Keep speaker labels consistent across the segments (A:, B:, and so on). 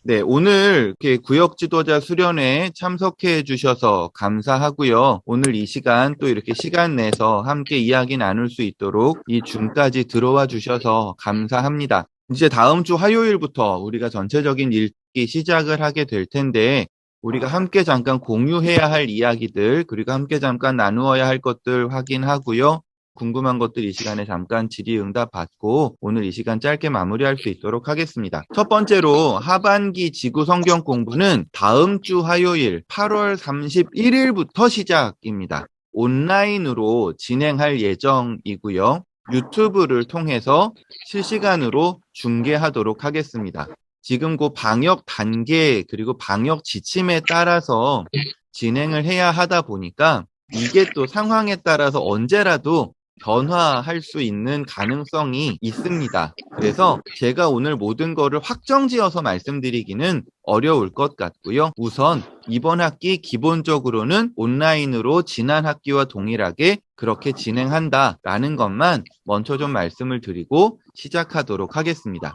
A: 네, 오늘 이렇게 구역 지도자 수련회에 참석해 주셔서 감사하고요. 오늘 이 시간 또 이렇게 시간 내서 함께 이야기 나눌 수 있도록 이 줌까지 들어와 주셔서 감사합니다. 이제 다음 주 화요일부터 우리가 전체적인 읽기 시작을 하게 될 텐데, 우리가 함께 잠깐 공유해야 할 이야기들, 그리고 함께 잠깐 나누어야 할 것들 확인하고요. 궁금한 것들 이 시간에 잠깐 질의응답 받고 오늘 이 시간 짧게 마무리할 수 있도록 하겠습니다. 첫 번째로 하반기 지구 성경 공부는 다음 주 화요일 8월 31일부터 시작입니다. 온라인으로 진행할 예정이고요. 유튜브를 통해서 실시간으로 중계하도록 하겠습니다. 지금 그 방역 단계 그리고 방역 지침에 따라서 진행을 해야 하다 보니까 이게 또 상황에 따라서 언제라도 변화할 수 있는 가능성이 있습니다. 그래서 제가 오늘 모든 거를 확정지어서 말씀드리기는 어려울 것 같고요. 우선 이번 학기 기본적으로는 온라인으로 지난 학기와 동일하게 그렇게 진행한다라는 것만 먼저 좀 말씀을 드리고 시작하도록 하겠습니다.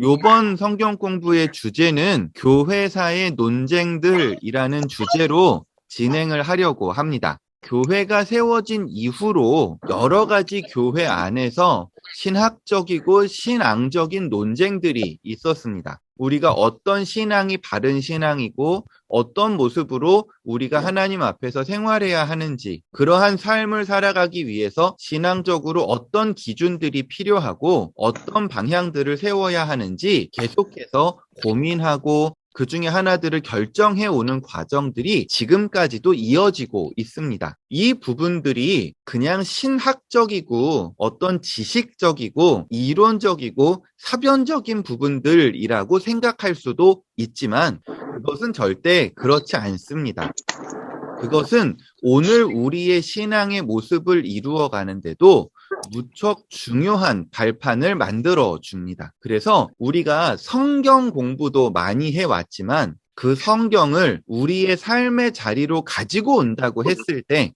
A: 요번 성경 공부의 주제는 교회사의 논쟁들이라는 주제로 진행을 하려고 합니다. 교회가 세워진 이후로 여러 가지 교회 안에서 신학적이고 신앙적인 논쟁들이 있었습니다. 우리가 어떤 신앙이 바른 신앙이고 어떤 모습으로 우리가 하나님 앞에서 생활해야 하는지, 그러한 삶을 살아가기 위해서 신앙적으로 어떤 기준들이 필요하고 어떤 방향들을 세워야 하는지 계속해서 고민하고 그 중에 하나들을 결정해 오는 과정들이 지금까지도 이어지고 있습니다. 이 부분들이 그냥 신학적이고 어떤 지식적이고 이론적이고 사변적인 부분들이라고 생각할 수도 있지만 그것은 절대 그렇지 않습니다. 그것은 오늘 우리의 신앙의 모습을 이루어 가는데도 무척 중요한 발판을 만들어 줍니다. 그래서 우리가 성경 공부도 많이 해왔지만 그 성경을 우리의 삶의 자리로 가지고 온다고 했을 때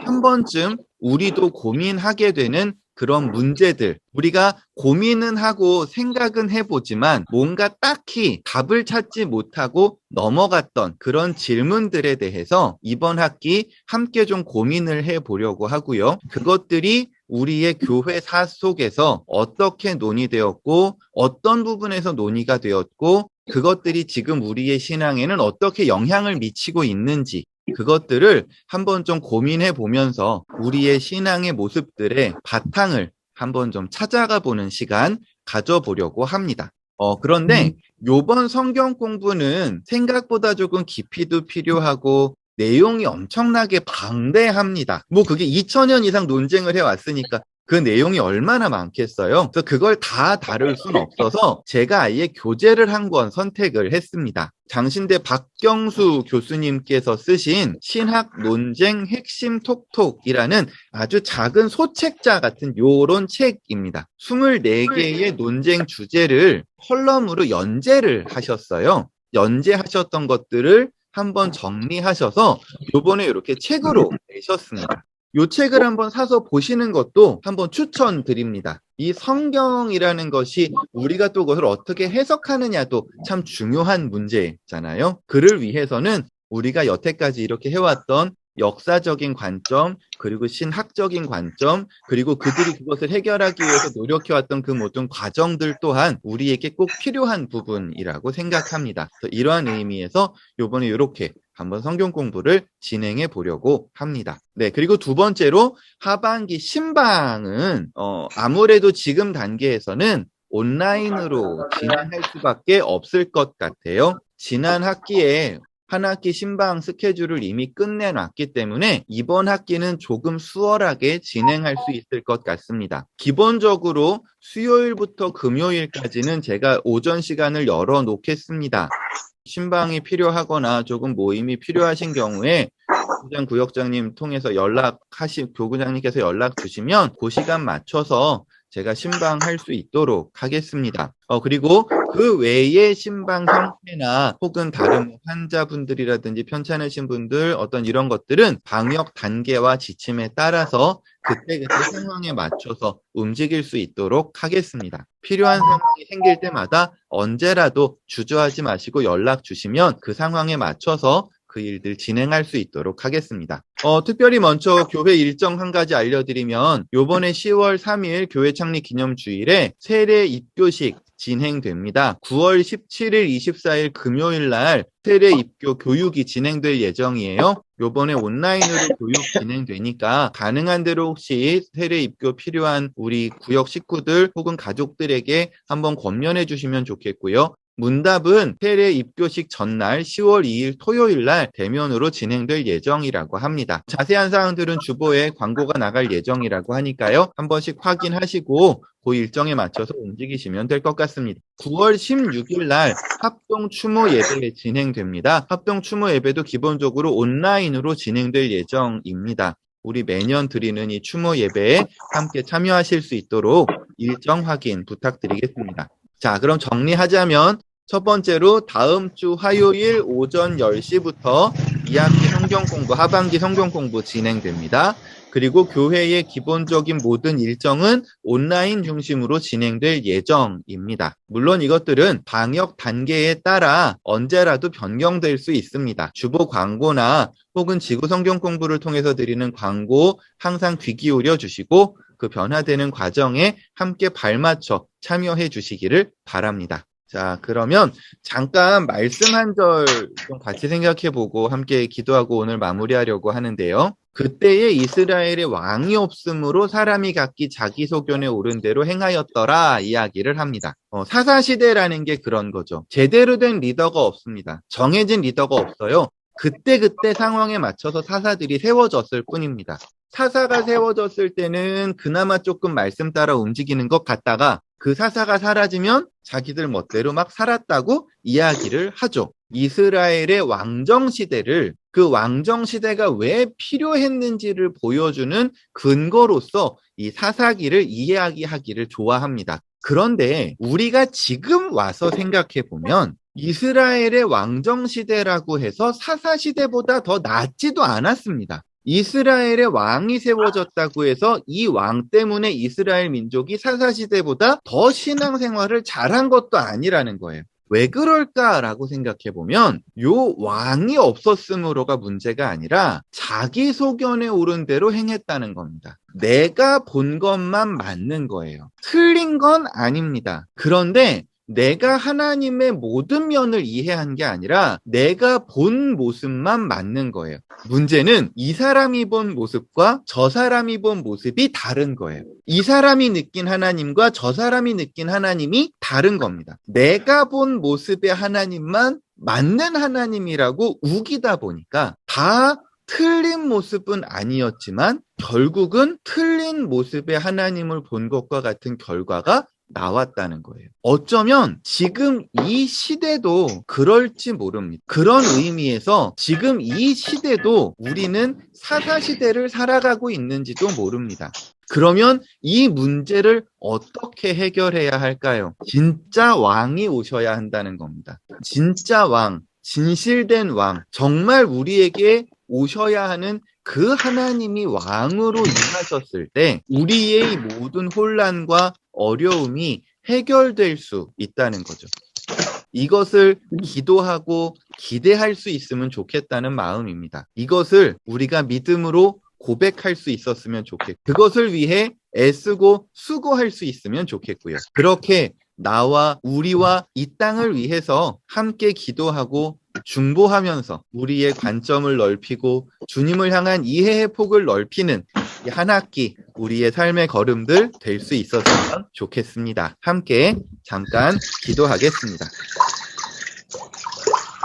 A: 한 번쯤 우리도 고민하게 되는 그런 문제들, 우리가 고민은 하고 생각은 해보지만 뭔가 딱히 답을 찾지 못하고 넘어갔던 그런 질문들에 대해서 이번 학기 함께 좀 고민을 해보려고 하고요. 그것들이 우리의 교회사 속에서 어떻게 논의되었고 어떤 부분에서 논의가 되었고 그것들이 지금 우리의 신앙에는 어떻게 영향을 미치고 있는지 그것들을 한번 좀 고민해 보면서 우리의 신앙의 모습들의 바탕을 한번 좀 찾아가 보는 시간 가져보려고 합니다. 그런데 요번 성경 공부는 생각보다 조금 깊이도 필요하고 내용이 엄청나게 방대합니다. 뭐 그게 2000년 이상 논쟁을 해왔으니까 그 내용이 얼마나 많겠어요. 그래서 그걸 다 다룰 순 없어서 제가 아예 교재를 한 권 선택을 했습니다. 장신대 박경수 교수님께서 쓰신 신학 논쟁 핵심 톡톡이라는 아주 작은 소책자 같은 요런 책입니다. 24개의 논쟁 주제를 컬럼으로 연재를 하셨어요. 연재하셨던 것들을 한번 정리하셔서 요번에 이렇게 책으로 내셨습니다. 이 책을 한번 사서 보시는 것도 한번 추천드립니다. 이 성경이라는 것이 우리가 또 그것을 어떻게 해석하느냐도 참 중요한 문제잖아요. 그를 위해서는 우리가 여태까지 이렇게 해왔던 역사적인 관점, 그리고 신학적인 관점, 그리고 그들이 그것을 해결하기 위해서 노력해왔던 그 모든 과정들 또한 우리에게 꼭 필요한 부분이라고 생각합니다. 그래서 이러한 의미에서 이번에 이렇게 한번 성경 공부를 진행해 보려고 합니다. 네, 그리고 두 번째로 하반기 신방은 아무래도 지금 단계에서는 온라인으로 진행할 수밖에 없을 것 같아요. 지난 학기에 한 학기 신방 스케줄을 이미 끝내놨기 때문에 이번 학기는 조금 수월하게 진행할 수 있을 것 같습니다. 기본적으로 수요일부터 금요일까지는 제가 오전 시간을 열어놓겠습니다. 신방이 필요하거나 조금 모임이 필요하신 경우에 교구장 구역장님 통해서 교구장님께서 연락 주시면 그 시간 맞춰서 제가 신방할 수 있도록 하겠습니다. 그리고 그 외의 신방 형태나 혹은 다른 환자분들이라든지 편찮으신 분들 어떤 이런 것들은 방역 단계와 지침에 따라서 그때그때 상황에 맞춰서 움직일 수 있도록 하겠습니다. 필요한 상황이 생길 때마다 언제라도 주저하지 마시고 연락 주시면 그 상황에 맞춰서 그 일들 진행할 수 있도록 하겠습니다. 특별히 먼저 교회 일정 한 가지 알려드리면 요번에 10월 3일 교회 창립 기념주일에 세례 입교식 진행됩니다. 9월 17일, 24일 금요일 날 세례 입교 교육이 진행될 예정이에요. 요번에 온라인으로 교육 진행되니까 가능한 대로 혹시 세례 입교 필요한 우리 구역 식구들 혹은 가족들에게 한번 권면해 주시면 좋겠고요. 문답은 세례 입교식 전날 10월 2일 토요일 날 대면으로 진행될 예정이라고 합니다. 자세한 사항들은 주보에 광고가 나갈 예정이라고 하니까요. 한 번씩 확인하시고 그 일정에 맞춰서 움직이시면 될 것 같습니다. 9월 16일 날 합동 추모 예배 진행됩니다. 합동 추모 예배도 기본적으로 온라인으로 진행될 예정입니다. 우리 매년 드리는 이 추모 예배에 함께 참여하실 수 있도록 일정 확인 부탁드리겠습니다. 자, 그럼 정리하자면 첫 번째로 다음 주 화요일 오전 10시부터 2학기 성경공부, 하반기 성경공부 진행됩니다. 그리고 교회의 기본적인 모든 일정은 온라인 중심으로 진행될 예정입니다. 물론 이것들은 방역 단계에 따라 언제라도 변경될 수 있습니다. 주보 광고나 혹은 지구 성경 공부를 통해서 드리는 광고 항상 귀 기울여 주시고 그 변화되는 과정에 함께 발맞춰 참여해 주시기를 바랍니다. 자, 그러면 잠깐 말씀 한 절 좀 같이 생각해 보고 함께 기도하고 오늘 마무리하려고 하는데요. 그때에 이스라엘의 왕이 없으므로 사람이 각기 자기 소견에 오른 대로 행하였더라 이야기를 합니다. 사사시대라는 게 그런 거죠. 제대로 된 리더가 없습니다. 정해진 리더가 없어요. 그때그때 상황에 맞춰서 사사들이 세워졌을 뿐입니다. 사사가 세워졌을 때는 그나마 조금 말씀 따라 움직이는 것 같다가 그 사사가 사라지면 자기들 멋대로 막 살았다고 이야기를 하죠. 이스라엘의 왕정시대를 그 왕정시대가 왜 필요했는지를 보여주는 근거로서 이 사사기를 이야기하기를 좋아합니다. 그런데 우리가 지금 와서 생각해 보면 이스라엘의 왕정시대라고 해서 사사시대보다 더 낫지도 않았습니다. 이스라엘의 왕이 세워졌다고 해서 이 왕 때문에 이스라엘 민족이 사사시대보다 더 신앙생활을 잘한 것도 아니라는 거예요. 왜 그럴까라고 생각해 보면 요 왕이 없었으므로가 문제가 아니라 자기 소견에 오른 대로 행했다는 겁니다. 내가 본 것만 맞는 거예요. 틀린 건 아닙니다. 그런데 내가 하나님의 모든 면을 이해한 게 아니라 내가 본 모습만 맞는 거예요. 문제는 이 사람이 본 모습과 저 사람이 본 모습이 다른 거예요. 이 사람이 느낀 하나님과 저 사람이 느낀 하나님이 다른 겁니다. 내가 본 모습의 하나님만 맞는 하나님이라고 우기다 보니까 다 틀린 모습은 아니었지만 결국은 틀린 모습의 하나님을 본 것과 같은 결과가 나왔다는 거예요. 어쩌면 지금 이 시대도 그럴지 모릅니다. 그런 의미에서 지금 이 시대도 우리는 사사시대를 살아가고 있는지도 모릅니다. 그러면 이 문제를 어떻게 해결해야 할까요? 진짜 왕이 오셔야 한다는 겁니다. 진짜 왕, 진실된 왕, 정말 우리에게 오셔야 하는 그 하나님이 왕으로 임하셨을 때 우리의 모든 혼란과 어려움이 해결될 수 있다는 거죠. 이것을 기도하고 기대할 수 있으면 좋겠다는 마음입니다. 이것을 우리가 믿음으로 고백할 수 있었으면 좋겠고 그것을 위해 애쓰고 수고할 수 있으면 좋겠고요. 그렇게 나와 우리와 이 땅을 위해서 함께 기도하고 중보하면서 우리의 관점을 넓히고 주님을 향한 이해의 폭을 넓히는 이 한 학기 우리의 삶의 걸음들 될 수 있었으면 좋겠습니다. 함께 잠깐 기도하겠습니다.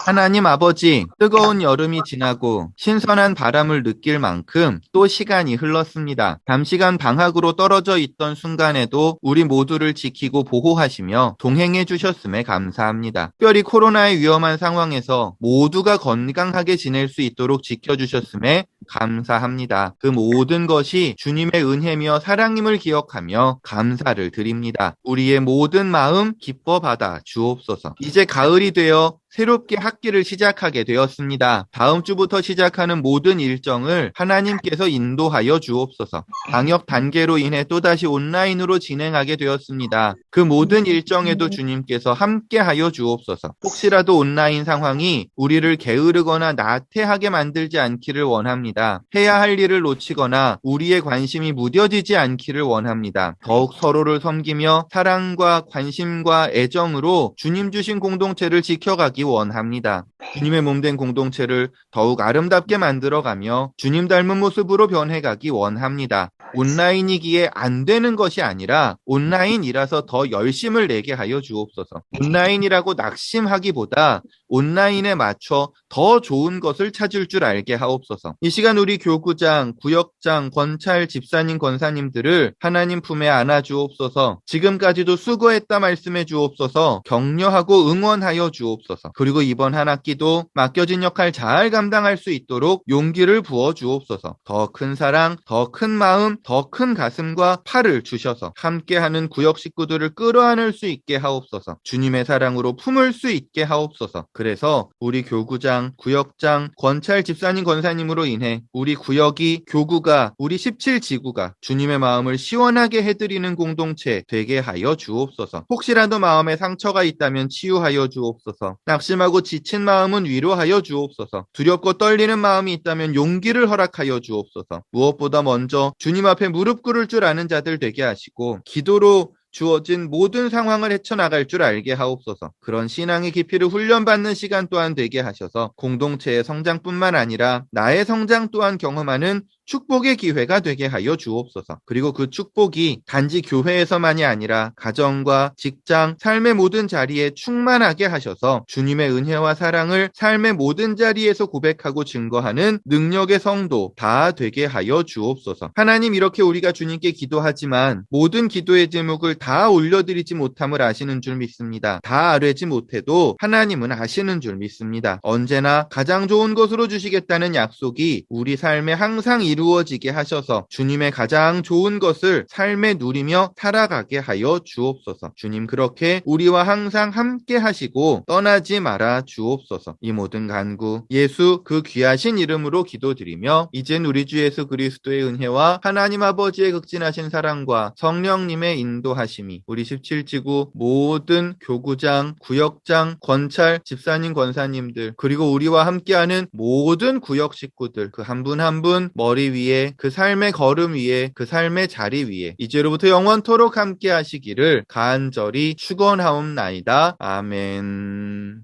A: 하나님 아버지, 뜨거운 여름이 지나고 신선한 바람을 느낄 만큼 또 시간이 흘렀습니다. 단시간 방학으로 떨어져 있던 순간에도 우리 모두를 지키고 보호하시며 동행해 주셨음에 감사합니다. 특별히 코로나의 위험한 상황에서 모두가 건강하게 지낼 수 있도록 지켜주셨음에 감사합니다. 그 모든 것이 주님의 은혜며 사랑임을 기억하며 감사를 드립니다. 우리의 모든 마음 기뻐 받아 주옵소서. 이제 가을이 되어 새롭게 학기를 시작하게 되었습니다. 다음 주부터 시작하는 모든 일정을 하나님께서 인도하여 주옵소서. 방역 단계로 인해 또다시 온라인으로 진행하게 되었습니다. 그 모든 일정에도 주님께서 함께하여 주옵소서. 혹시라도 온라인 상황이 우리를 게으르거나 나태하게 만들지 않기를 원합니다. 해야 할 일을 놓치거나 우리의 관심이 무뎌지지 않기를 원합니다. 더욱 서로를 섬기며 사랑과 관심과 애정으로 주님 주신 공동체를 지켜가기 원합니다. 주님의 몸된 공동체를 더욱 아름답게 만들어가며 주님 닮은 모습으로 변해가기 원합니다. 온라인이기에 안 되는 것이 아니라 온라인이라서 더 열심을 내게 하여 주옵소서. 온라인이라고 낙심하기보다 온라인에 맞춰 더 좋은 것을 찾을 줄 알게 하옵소서. 이 시간 우리 교구장, 구역장, 권찰, 집사님, 권사님들을 하나님 품에 안아 주옵소서. 지금까지도 수고했다 말씀해 주옵소서. 격려하고 응원하여 주옵소서. 그리고 이번 한 학기도 맡겨진 역할 잘 감당할 수 있도록 용기를 부어 주옵소서. 더 큰 사랑, 더 큰 마음, 더 큰 가슴과 팔을 주셔서 함께하는 구역 식구들을 끌어안을 수 있게 하옵소서. 주님의 사랑으로 품을 수 있게 하옵소서. 그래서 우리 교구장, 구역장, 권찰 집사님, 권사님으로 인해 우리 구역이, 교구가, 우리 17지구가 주님의 마음을 시원하게 해드리는 공동체 되게 하여 주옵소서. 혹시라도 마음에 상처가 있다면 치유하여 주옵소서. 낙심하고 지친 마음은 위로하여 주옵소서. 두렵고 떨리는 마음이 있다면 용기를 허락하여 주옵소서. 무엇보다 먼저 주님 앞에 무릎 꿇을 줄 아는 자들 되게 하시고 기도로 주어진 모든 상황을 헤쳐나갈 줄 알게 하옵소서. 그런 신앙의 깊이를 훈련받는 시간 또한 되게 하셔서 공동체의 성장뿐만 아니라 나의 성장 또한 경험하는 축복의 기회가 되게 하여 주옵소서. 그리고 그 축복이 단지 교회에서만이 아니라 가정과 직장, 삶의 모든 자리에 충만하게 하셔서 주님의 은혜와 사랑을 삶의 모든 자리에서 고백하고 증거하는 능력의 성도 다 되게 하여 주옵소서. 하나님, 이렇게 우리가 주님께 기도하지만 모든 기도의 제목을 다 올려드리지 못함을 아시는 줄 믿습니다. 다 아뢰지 못해도 하나님은 아시는 줄 믿습니다. 언제나 가장 좋은 것으로 주시겠다는 약속이 우리 삶에 항상 이루어지게 하셔서 주님의 가장 좋은 것을 삶에 누리며 살아가게 하여 주옵소서. 주님, 그렇게 우리와 항상 함께 하시고 떠나지 말아 주옵소서. 이 모든 간구 예수 그 귀하신 이름으로 기도드리며 이젠 우리 주 예수 그리스도의 은혜와 하나님 아버지의 극진하신 사랑과 성령님의 인도하심이 우리 17지구 모든 교구장, 구역장, 권찰, 집사님, 권사님들 그리고 우리와 함께하는 모든 구역 식구들 그 한 분 한 분 머리 위에 그 삶의 걸음 위에 그 삶의 자리 위에 이제로부터 영원토록 함께 하시기를 간절히 축원하옵나이다. 아멘.